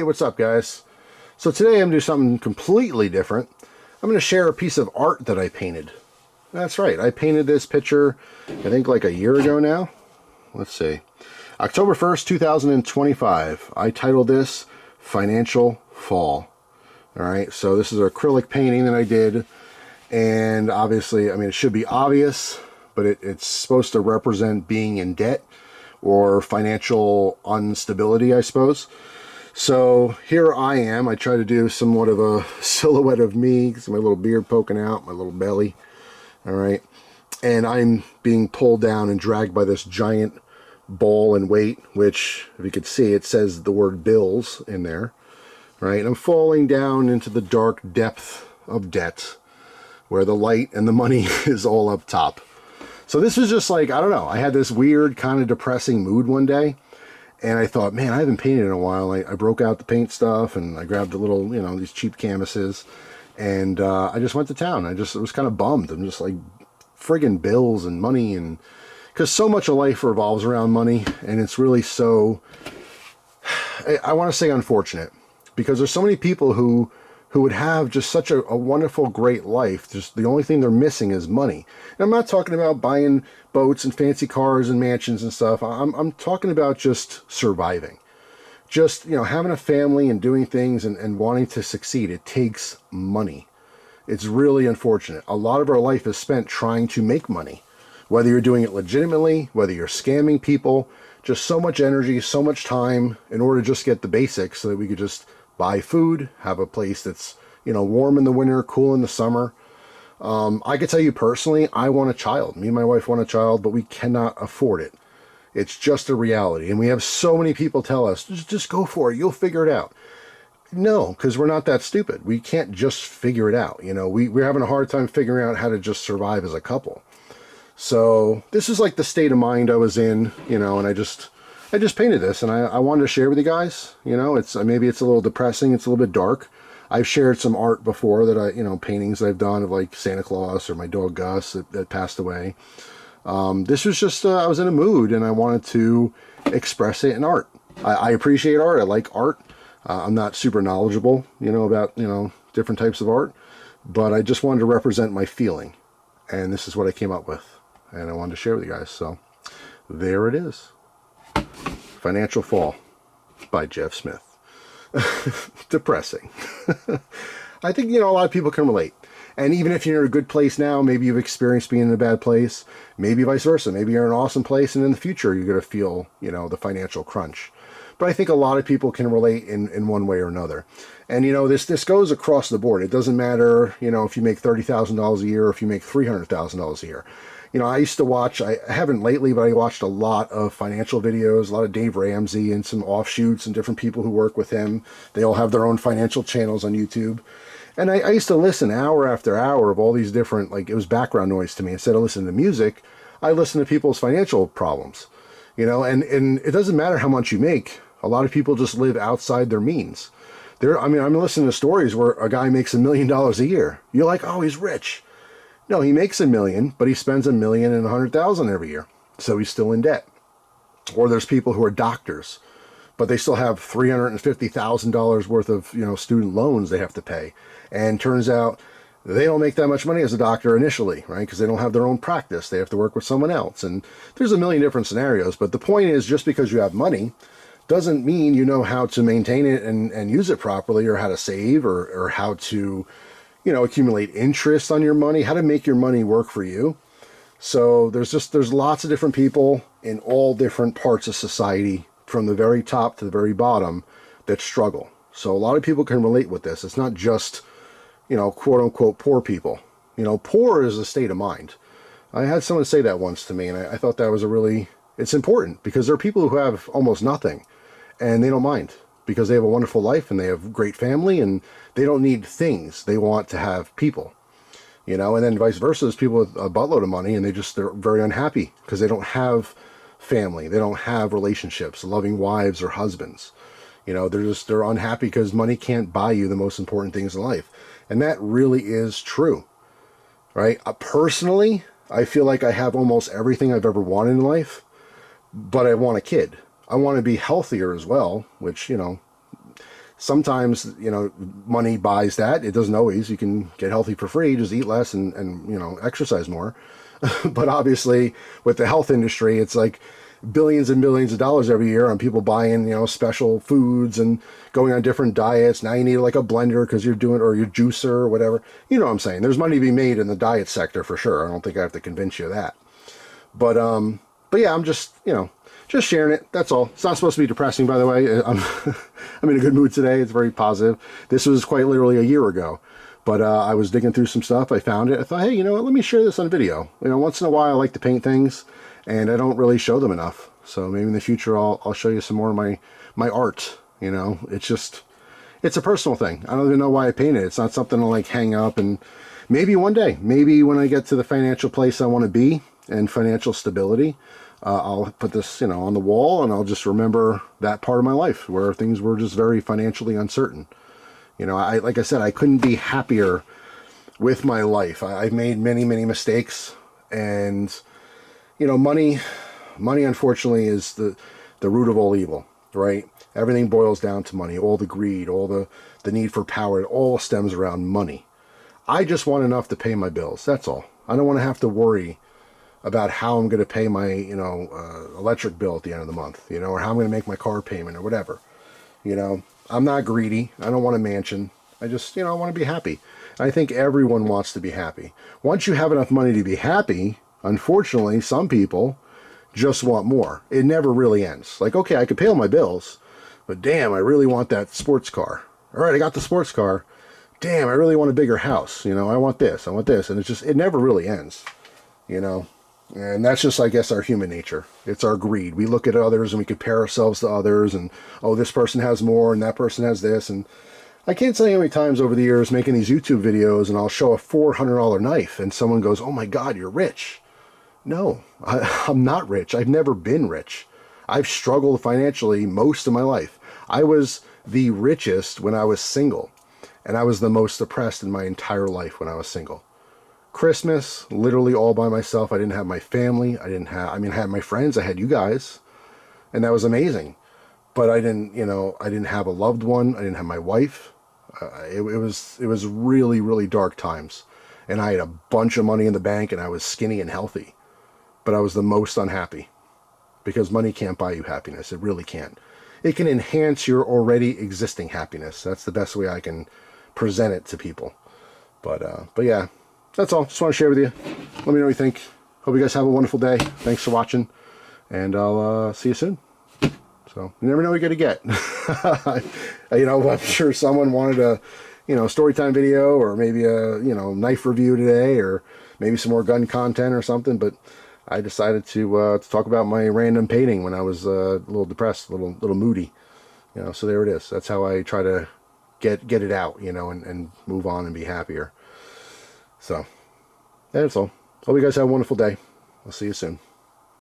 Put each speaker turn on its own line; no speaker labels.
Hey, what's up, guys? So today I'm going to do something completely different. I'm going to share a piece of art that I painted. That's right, I painted this picture, I think like a year ago now. Let's see. October 1st, 2025. I titled this Financial Fall. Alright, so this is an acrylic painting that I did. And obviously, I mean, it should be obvious, but it's supposed to represent being in debt or financial instability, I suppose. So here I am. I try to do somewhat of a silhouette of me, my little beard poking out, my little belly. All right. And I'm being pulled down and dragged by this giant ball and weight, which, if you could see, it says the word bills in there. Right. And I'm falling down into the dark depth of debt, where the light and the money is all up top. So this was just like, I don't know, I had this weird kind of depressing mood one day, and I thought, man, I haven't painted in a while. I broke out the paint stuff, and I grabbed a little, these cheap canvases, and I just went to town. I was kind of bummed. I'm just like, friggin' bills and money, and because so much of life revolves around money, and it's really so, I want to say unfortunate, because there's so many people who would have just such a wonderful, great life. Just the only thing they're missing is money. And I'm not talking about buying boats and fancy cars and mansions and stuff. I'm talking about just surviving. Just, having a family and doing things and wanting to succeed. It takes money. It's really unfortunate. A lot of our life is spent trying to make money. Whether you're doing it legitimately, whether you're scamming people, just so much energy, so much time in order to just get the basics so that we could just buy food, have a place that's, warm in the winter, cool in the summer. I could tell you personally, I want a child. Me and my wife want a child, but we cannot afford it. It's just a reality. And we have so many people tell us, just go for it. You'll figure it out. No, because we're not that stupid. We can't just figure it out. We're having a hard time figuring out how to just survive as a couple. So this is like the state of mind I was in, and I just painted this, and I wanted to share with you guys. Maybe it's a little depressing. It's a little bit dark. I've shared some art before that paintings that I've done of like Santa Claus or my dog Gus that passed away. This was just, I was in a mood and I wanted to express it in art. I appreciate art. I like art. I'm not super knowledgeable, about, different types of art, but I just wanted to represent my feeling. And this is what I came up with, and I wanted to share with you guys. So there it is. Financial Fall by Jeff Smith. Depressing. I think, a lot of people can relate. And even if you're in a good place now, maybe you've experienced being in a bad place, maybe vice versa. Maybe you're in an awesome place, and in the future you're going to feel, the financial crunch. But I think a lot of people can relate in one way or another. And, this goes across the board. It doesn't matter, if you make $30,000 a year or if you make $300,000 a year. I used to watch, I haven't lately, but I watched a lot of financial videos, a lot of Dave Ramsey and some offshoots and different people who work with him. They all have their own financial channels on YouTube. And I used to listen hour after hour of all these different, it was background noise to me. Instead of listening to music, I listened to people's financial problems, and it doesn't matter how much you make. A lot of people just live outside their means. I'm listening to stories where a guy makes $1 million a year. You're like, oh, he's rich. No, he makes $1 million, but he spends $1,100,000 every year. So he's still in debt. Or there's people who are doctors, but they still have $350,000 worth of, student loans they have to pay. And turns out they don't make that much money as a doctor initially, right? Because they don't have their own practice. They have to work with someone else. And there's a million different scenarios. But the point is, just because you have money doesn't mean you know how to maintain it and use it properly, or how to save, or how to accumulate interest on your money, how to make your money work for you. So there's lots of different people in all different parts of society, from the very top to the very bottom, that struggle. So a lot of people can relate with this. It's not just, quote unquote, poor people. Poor is a state of mind. I had someone say that once to me, and I thought that was it's important, because there are people who have almost nothing and they don't mind, because they have a wonderful life and they have great family and they don't need things. They want to have people, and then vice versa. There's people with a buttload of money and they're very unhappy because they don't have family. They don't have relationships, loving wives or husbands. They're unhappy because money can't buy you the most important things in life. And that really is true, right? Personally, I feel like I have almost everything I've ever wanted in life, but I want a kid. I want to be healthier as well, which, Sometimes, you know, money buys that. It doesn't always. You can get healthy for free, just eat less and you know, exercise more. But obviously, with the health industry, it's like billions and billions of dollars every year on people buying, you know, special foods and going on different diets. Now you need like a blender because you're doing, or your juicer or whatever. You know what I'm saying? There's money to be made in the diet sector for sure. I don't think I have to convince you of that. But yeah, I'm just, you know, just sharing it. That's all. It's not supposed to be depressing, by the way. I'm in a good mood today. It's very positive. This was quite literally a year ago. But I was digging through some stuff. I found it. I thought, hey, you know what? Let me share this on video. You know, once in a while, I like to paint things, and I don't really show them enough. So maybe in the future, I'll show you some more of my art. You know, it's just, it's a personal thing. I don't even know why I paint it. It's not something to like hang up. And maybe one day, maybe when I get to the financial place I want to be and financial stability, I'll put this, you know, on the wall, and I'll just remember that part of my life where things were just very financially uncertain. You know, like I said, I couldn't be happier with my life. I've made many, many mistakes, and, you know, money, unfortunately, is the root of all evil, right? Everything boils down to money. All the greed, all the need for power, it all stems around money. I just want enough to pay my bills. That's all. I don't want to have to worry about how I'm going to pay my, you know, electric bill at the end of the month, you know, or how I'm going to make my car payment or whatever. You know, I'm not greedy. I don't want a mansion. I just, you know, I want to be happy. I think everyone wants to be happy. Once you have enough money to be happy, unfortunately, some people just want more. It never really ends. Like, okay, I could pay all my bills, but damn, I really want that sports car. All right, I got the sports car. Damn, I really want a bigger house. You know, I want this. And it's just, it never really ends, you know. And that's just, I guess, our human nature. It's our greed. We look at others and we compare ourselves to others, and, oh, this person has more and that person has this. And I can't tell you how many times over the years making these YouTube videos, and I'll show a $400 knife and someone goes, oh my God, you're rich. No, I'm not rich. I've never been rich. I've struggled financially most of my life. I was the richest when I was single, and I was the most depressed in my entire life when I was single. Christmas, literally all by myself. I didn't have my family. I had my friends. I had you guys, and that was amazing. But I didn't, you know, I didn't have a loved one. I didn't have my wife. It was really, really dark times. And I had a bunch of money in the bank, and I was skinny and healthy. But I was the most unhappy, because money can't buy you happiness. It really can't. It can enhance your already existing happiness. That's the best way I can present it to people. But yeah. That's all. Just want to share with you. Let me know what you think. Hope you guys have a wonderful day. Thanks for watching, and I'll see you soon. So, you never know what you're going to get. You know, I'm sure someone wanted a, you know, story time video, or maybe a, you know, knife review today, or maybe some more gun content or something, but I decided to talk about my random painting when I was a little depressed, a little moody. You know, so there it is. That's how I try to get it out, you know, and move on and be happier. So, that's all. Hope you guys have a wonderful day. I'll see you soon.